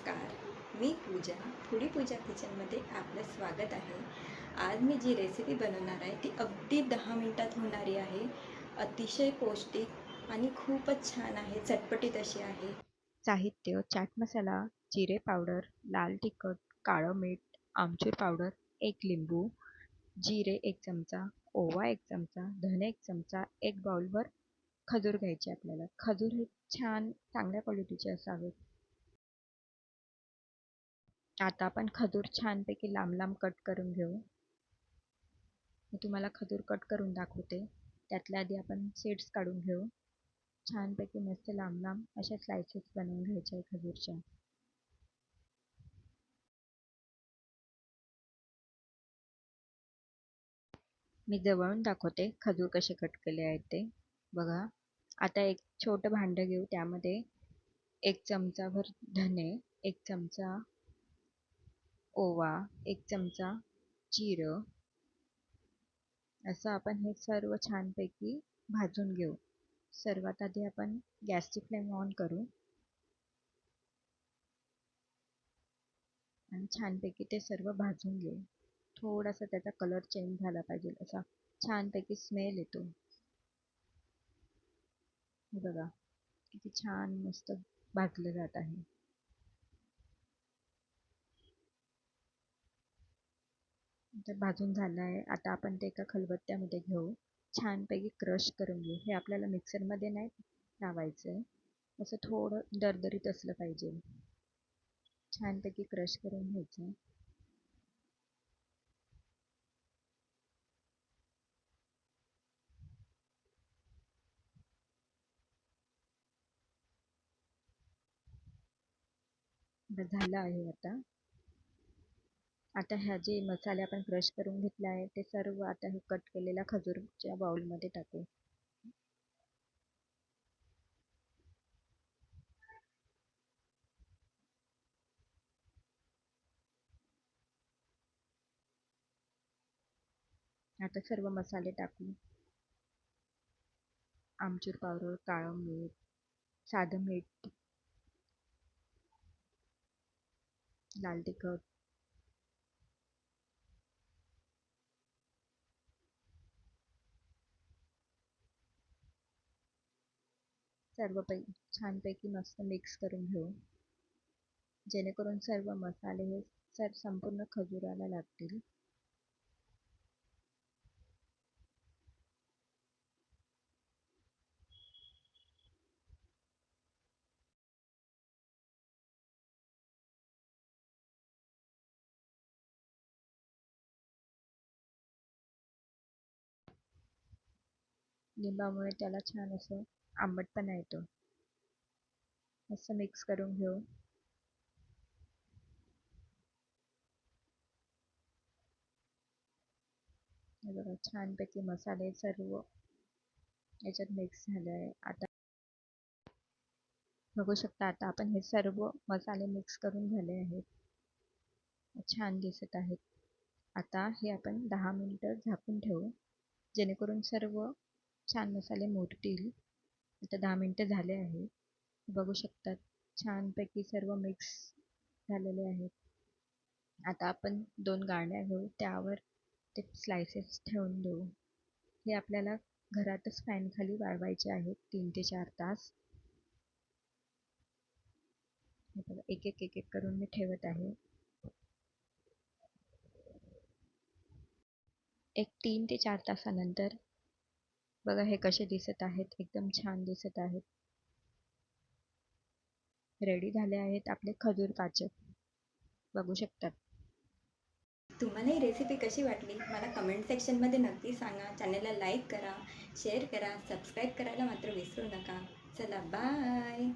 नमस्कार, मी पूजा. फूडी पूजा किचनमध्ये आपलं स्वागत आहे. आज मी जी रेसिपी बनवणार आहे ती अगदी 10 मिनिटात होणारी आहे. अतिशय पौष्टिक आणि खूपच छान आहे, चटपटीत अशी आहे. साहित्य: चाट मसाला, जिरे पावडर, लाल तिखट, काळं मीठ, आमचूर पावडर, 1 लिंबू, जिरे 1 चमचा, ओवा 1 चमचा, धने 1 चमचा, 1 बाउलवर खजूर घ्यायचे आपल्याला. खजूर हे छान चांगल्या क्वालिटीचे असावेत. आता आपण खजूर छानपैकी लांब लांब कट करून घेऊ. मी तुम्हाला खजूर कट करून दाखवते. त्यातल्या आधी आपण सीड्स काढून घेऊ. छानपैकी मस्त लांब लांब अशा स्लायसेस बनवून घ्यायच्या आहे खजूरच्या. मी जवळून दाखवते खजूर कसे कट केले आहेत ते. बघा. आता एक छोटं भांडं घेऊ. त्यामध्ये 1 चमचाभर धने, 1 चमचा ओवा, 1 चमचा जिरं, असं आपण हे सर्व छानपैकी भाजून घेऊ. सर्वात आधी आपण गॅसची फ्लेम ऑन करू आणि छानपैकी ते सर्व भाजून घेऊ. थोडासा त्याचा कलर चेंज झाला पाहिजे, असा छानपैकी स्मेल येतो. हे बघा किती छान मस्त भाजलं जात आहे. तर भाजून झालं आहे. आता आपण ते एका खलबत्त्यामध्ये घेऊ. छानपैकी क्रश करून घेऊ. हे आपल्याला मिक्सरमध्ये नाही लावायचं आहे, असं थोडं दरदरीत असलं पाहिजे. छानपैकी क्रश करून घ्यायचं. झालं आहे. आता ह्या जे मसाले आपण क्रश करून घेतले आहे ते सर्व आता हे कट केलेल्या खजूरच्या बाउलमध्ये टाकू. आता सर्व मसाले टाकू. आमचूर पावडर, काळं मीठ, साधं मीठ, लाल तिखट, सर्व छानपैकी मस्त मिक्स करून घेऊ, जेणेकरून सर्व मसाले हे संपूर्ण खजुराला लागतील. लिंबामुळे त्याला छान असं आंबटपणा येतो. मस्त मिक्स करून घेऊ. हे बघा छानपैकी मसाले सर्व याच्यात मिक्स झाले आहे. आता बघू शकता, आता आपण हे सर्व मसाले मिक्स करून झाले आहेत. छान दिसत आहेत. आता हे आपण 10 मिनिटं झाकून ठेवू, जेणेकरून सर्व छान मसाले मुरतील. आता 10 मिनिटं झाले आहे. बघू शकतात छानपैकी सर्व मिक्स झालेले आहेत. आता आपण 2 गाळण्या घेऊ, त्यावर ते स्लायसेस ठेवून देऊ. हे आपल्याला घरातच फॅन खाली वाळवायचे आहेत 3 ते 4 तास. एक एक एक एक करून मी ठेवत आहे. एक 3 ते 4 तासानंतर बघा हे कसे दिसत आहेत. एकदम छान दिसत आहेत. रेडी झाले आहेत आपले खजूर पाचक. बघू शकतात. तुम्हाला ही रेसिपी कशी वाटली मला कमेंट सेक्शनमध्ये नक्की सांगा. चॅनलला लाईक करा, शेअर करा, सबस्क्राईब करायला मात्र विसरू नका. चला बाय.